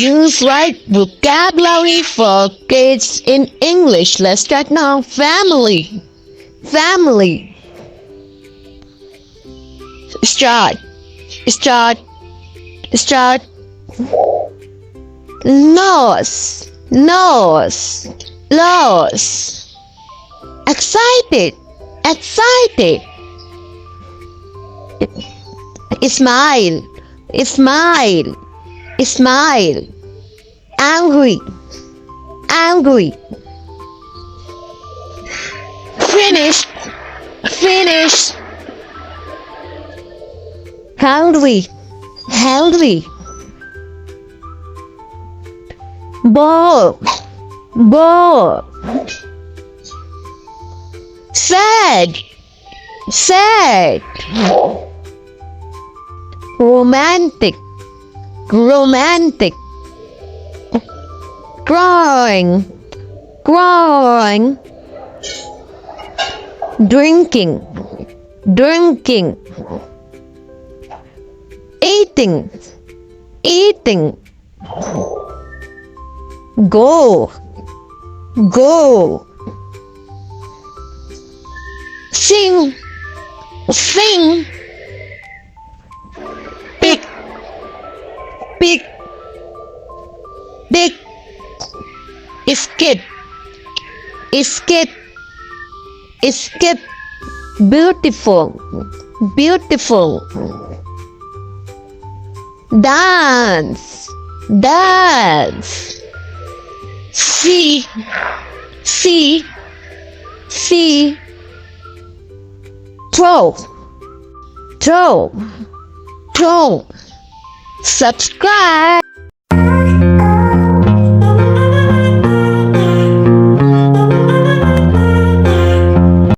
Use right vocabulary for kids in English. Let's start now. Family. Family. Start. Start. Start. Nose. Nose. Nose. Excited. Excited. Smile. Smile. Smile. Angry. Angry. Finish. Finish. Hungry. Hungry. Ball. Ball. Sad. Sad. Romantic. Romantic. Growing. Growing. Drinking. Drinking. Eating. Eating. Go. Go. Sing. Sing. Pick. Pick. Pick. Skip. Skip. Skip. Beautiful. Beautiful. Dance. Dance. See. See. See. Throw. Throw. Throw. Subscribe.